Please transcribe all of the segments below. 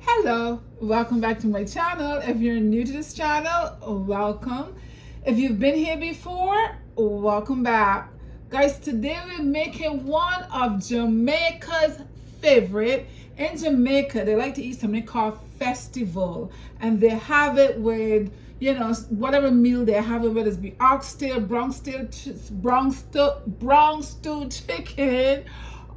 Hello, welcome back to my channel. If you're new to this channel, welcome. If you've been here before, welcome back. Guys, today we're making one of Jamaica's favorite. In Jamaica, they like to eat something called festival, and they have it with, whatever meal they have it, whether it's be oxtail, bronx stew chicken,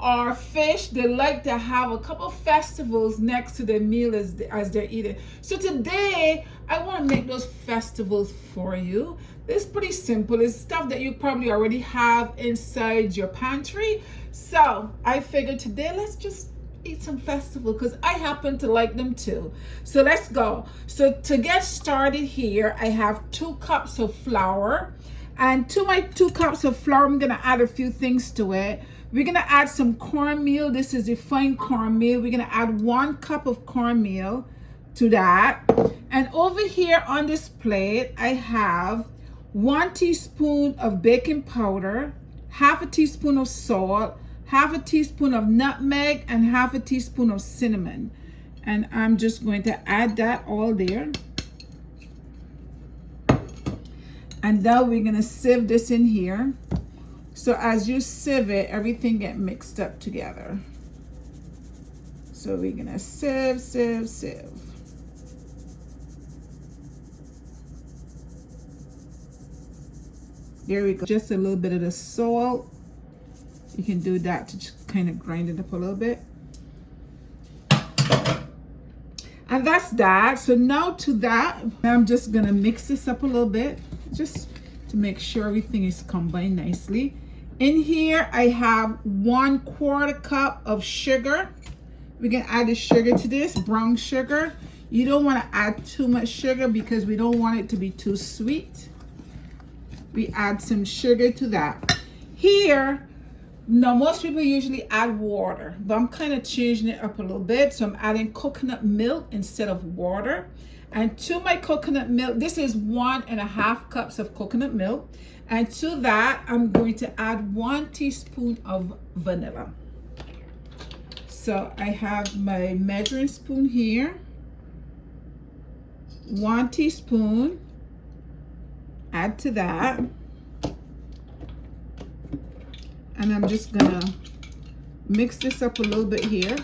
or fish. They like to have a couple festivals next to their meal as they're eating. So today I want to make those festivals for you. It's pretty simple. It's stuff that you probably already have inside your pantry. So I figured today let's just eat some festival because I happen to like them too. So let's go. So to get started here, I have 2 cups of flour, and to my 2 cups of flour I'm gonna add a few things to it. We're gonna add some cornmeal. This is refined cornmeal. We're gonna add 1 cup of cornmeal to that. And over here on this plate, I have 1 teaspoon of baking powder, half a teaspoon of salt, half a teaspoon of nutmeg, and half a teaspoon of cinnamon. And I'm just going to add that all there. And now we're gonna sieve this in here. So as you sieve it, everything get mixed up together. So we're gonna sieve. There we go. Just a little bit of the salt. You can do that to just kind of grind it up a little bit. And that's that. So now to that, I'm just gonna mix this up a little bit, just to make sure everything is combined nicely. In here, I have 1/4 cup of sugar. We're gonna add the sugar to this, brown sugar. You don't wanna add too much sugar because we don't want it to be too sweet. We add some sugar to that. Here, now most people usually add water, but I'm kind of changing it up a little bit. So I'm adding coconut milk instead of water. And to my coconut milk, this is 1.5 cups of coconut milk. And to that, I'm going to add 1 teaspoon of vanilla. So I have my measuring spoon here. 1 teaspoon. Add to that. And I'm just gonna mix this up a little bit here.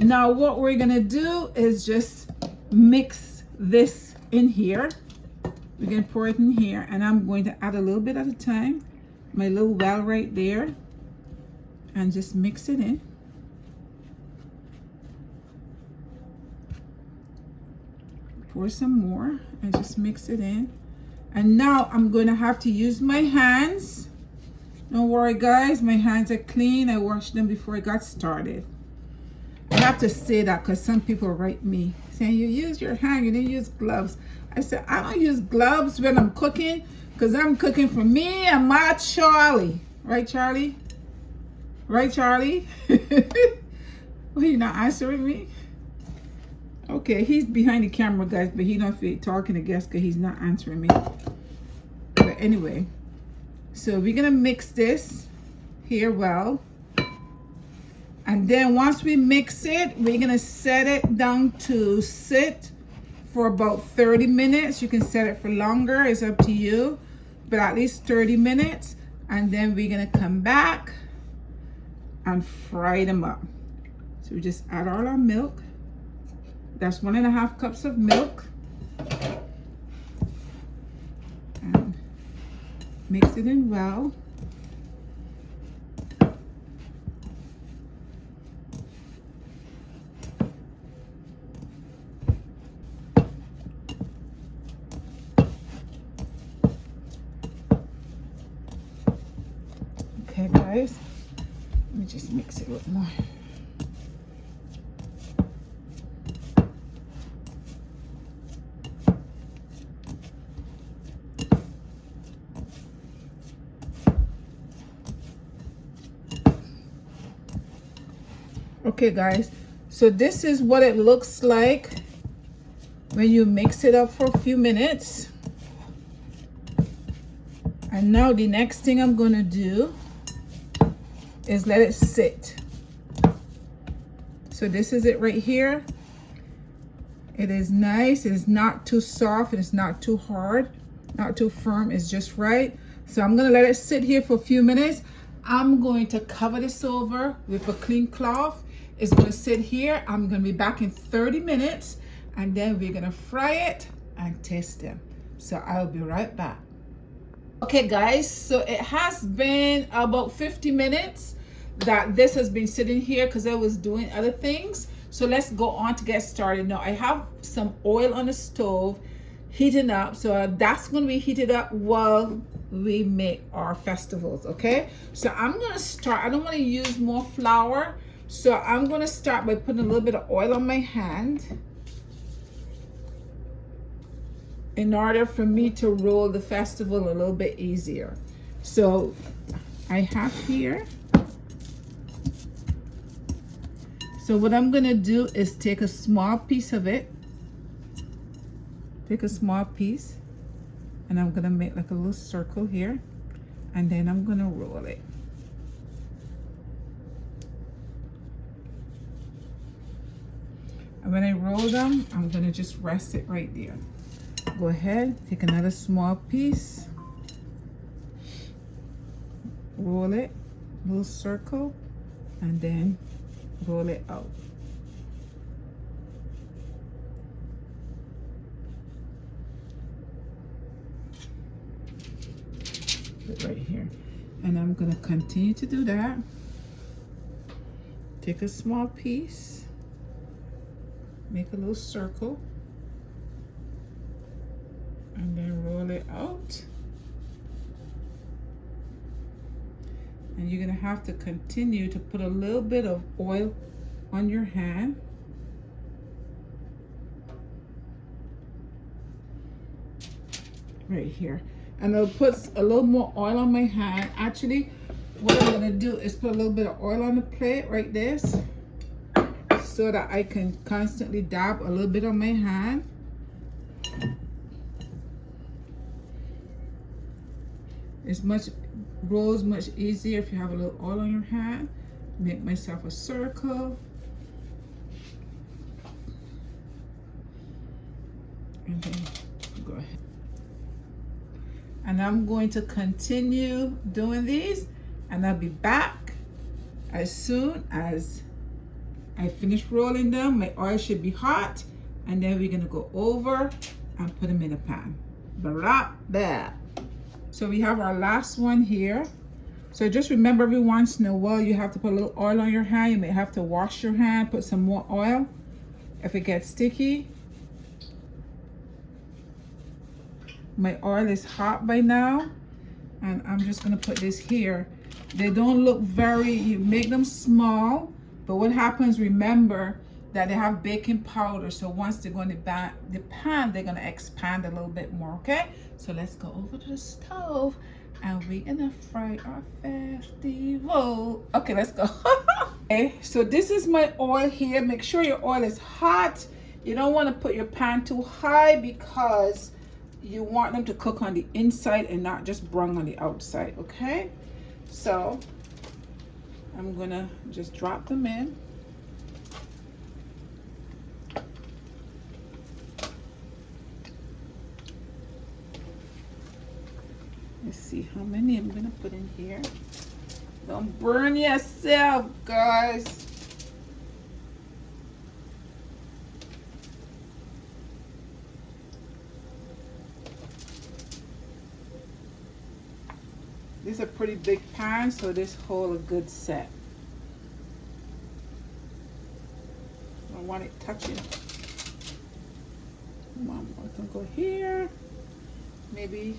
Now what we're gonna do is just mix this in here. We're gonna pour it in here, and I'm going to add a little bit at a time, my little well right there, and just mix it in. Pour some more and just mix it in. And now I'm going to have to use my hands. Don't worry guys, my hands are clean. I washed them before I got started. I have to say that because some people write me saying you use your hand, you didn't use gloves. I said I don't use gloves when I'm cooking because I'm cooking for me and my Charlie. Right, Charlie? Right, Charlie? Well, you're not answering me? Okay, he's behind the camera, guys, but he don't feel talking to guests because he's not answering me. But anyway, so we're gonna mix this here well. And then once we mix it, we're gonna set it down to sit for about 30 minutes. You can set it for longer, it's up to you, but at least 30 minutes. And then we're gonna come back and fry them up. So we just add all our milk. That's 1.5 cups of milk. And mix it in well. Okay guys, let me just mix it a little more. Okay guys, so this is what it looks like when you mix it up for a few minutes. And now the next thing I'm going to do is let it sit. So this is it right here. It is nice. It is not too soft. It is not too hard, not too firm. It's just right. So I'm gonna let it sit here for a few minutes. I'm going to cover this over with a clean cloth. It's gonna sit here. I'm gonna be back in 30 minutes, and then we're gonna fry it and taste them. So I'll be right back. Okay guys, so it has been about 50 minutes that this has been sitting here because I was doing other things. So let's go on to get started. Now I have some oil on the stove heating up, so that's going to be heated up while we make our festivals. Okay, so I'm going to start. I don't want to use more flour, so I'm going to start by putting a little bit of oil on my hand in order for me to roll the festival a little bit easier. So I have here. So what I'm gonna do is take a small piece of it, take a small piece, and I'm gonna make like a little circle here, and then I'm gonna roll it. And when I roll them, I'm gonna just rest it right there. Go ahead, take another small piece, roll it, little circle, and then roll it out. Put it right here. And I'm gonna continue to do that. Take a small piece, make a little circle, and then roll it out. And you're gonna have to continue to put a little bit of oil on your hand. Right here. And I'll put a little more oil on my hand. Actually, what I'm gonna do is put a little bit of oil on the plate like this, so that I can constantly dab a little bit on my hand. It's rolls much easier if you have a little oil on your hand. Make myself a circle. And then go ahead. And I'm going to continue doing these, and I'll be back as soon as I finish rolling them. My oil should be hot, and then we're gonna go over and put them in a pan. Blah, blah. So we have our last one here. So just remember, every once in a while you have to put a little oil on your hand. You may have to wash your hand, put some more oil if it gets sticky. My oil is hot by now, and I'm just gonna put this here. They don't look you make them small, but what happens, remember that they have baking powder, so once they go in the pan, they're gonna expand a little bit more, okay? So let's go over to the stove, and we're gonna fry our festival. Okay, let's go. Okay, so this is my oil here. Make sure your oil is hot. You don't wanna put your pan too high because you want them to cook on the inside and not just brown on the outside, okay? So I'm gonna just drop them in. Let's see how many I'm gonna put in here. Don't burn yourself, guys. This is a pretty big pan, so this holds a good set. I don't want it touching. One more can go here. Maybe.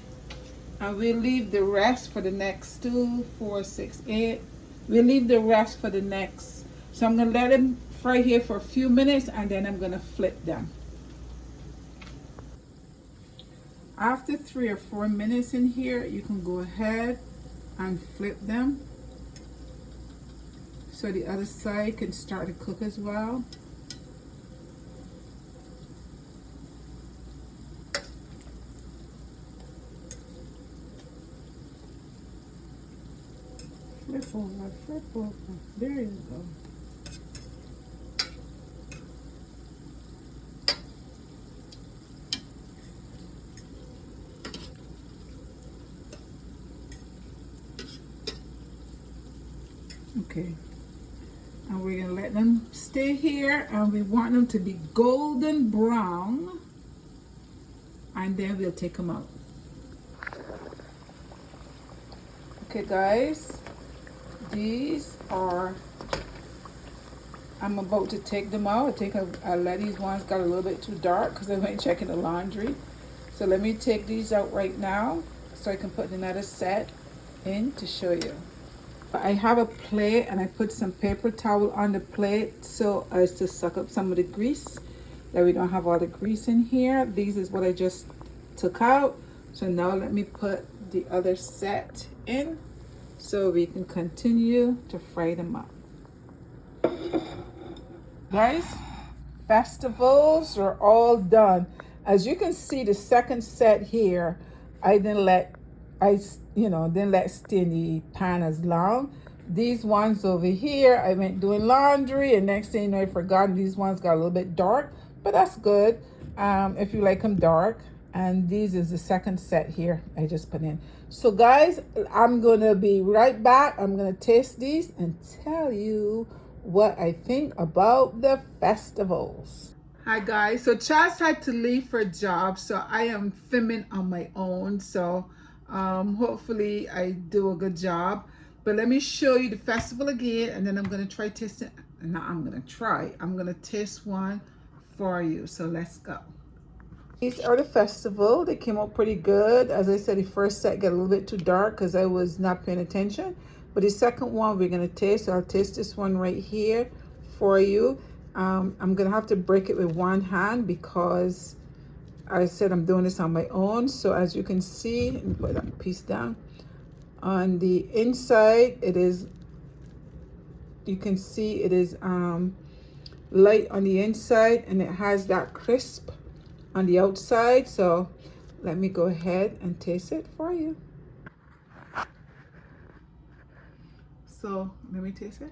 And we'll leave the rest for the next 2, 4, 6, 8. We'll leave the rest for the next. So I'm gonna let them fry here for a few minutes, and then I'm gonna flip them. After 3 or 4 minutes in here, you can go ahead and flip them so the other side can start to cook as well. Flip over, flip over. There you go. Okay. And we're gonna let them stay here, and we want them to be golden brown, and then we'll take them out. Okay guys, these are, I'm about to take them out. I think I let these ones got a little bit too dark because I went checking the laundry. So let me take these out right now so I can put another set in to show you. I have a plate and I put some paper towel on the plate so as to suck up some of the grease, that we don't have all the grease in here. These is what I just took out. So now let me put the other set in so we can continue to fry them up. Guys, festivals are all done. As you can see, the second set here, I didn't let stay in the pan as long. These ones over here, I went doing laundry, and next thing you know, I forgot these ones got a little bit dark, but that's good if you like them dark. And these is the second set here I just put in. So guys, I'm gonna be right back. I'm gonna taste these and tell you what I think about the festivals. Hi guys, so Chas had to leave for a job, so I am filming on my own. So hopefully I do a good job. But let me show you the festival again, and then I'm gonna try tasting. Not I'm gonna taste one for you. So let's go. These are the festival. They came out pretty good. As I said, the first set got a little bit too dark because I was not paying attention. But the second one we're gonna taste. So I'll taste this one right here for you. I'm gonna have to break it with one hand because I said I'm doing this on my own. So as you can see, let me put that piece down. On the inside, it is, you can see it is light on the inside, and it has that crisp on the outside. So let me go ahead and taste it for you. So let me taste it.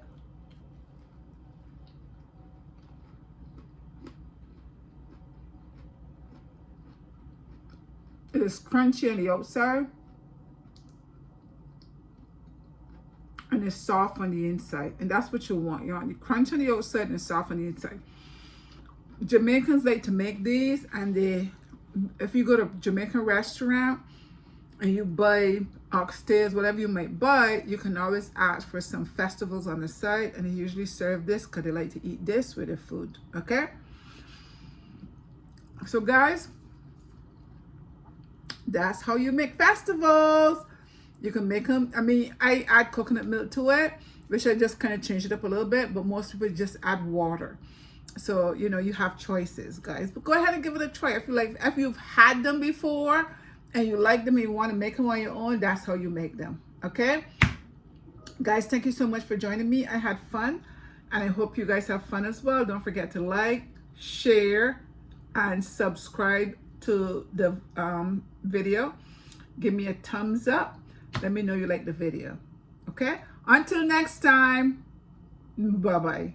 It is crunchy on the outside and it's soft on the inside, and that's what you want. You want the crunch on the outside and soft on the inside. Jamaicans like to make these, and if you go to a Jamaican restaurant and you buy oxtails, whatever you might buy, you can always ask for some festivals on the side, and they usually serve this because they like to eat this with their food. Okay, so guys, that's how you make festivals. You can make them, I mean, I add coconut milk to it, which I just kind of changed it up a little bit, but most people just add water. So, you know, you have choices, guys. But go ahead and give it a try. If you've had them before and you like them and you want to make them on your own, that's how you make them. Okay? Guys, thank you so much for joining me. I had fun, and I hope you guys have fun as well. Don't forget to like, share, and subscribe to the video. Give me a thumbs up. Let me know you like the video. Okay? Until next time. Bye-bye.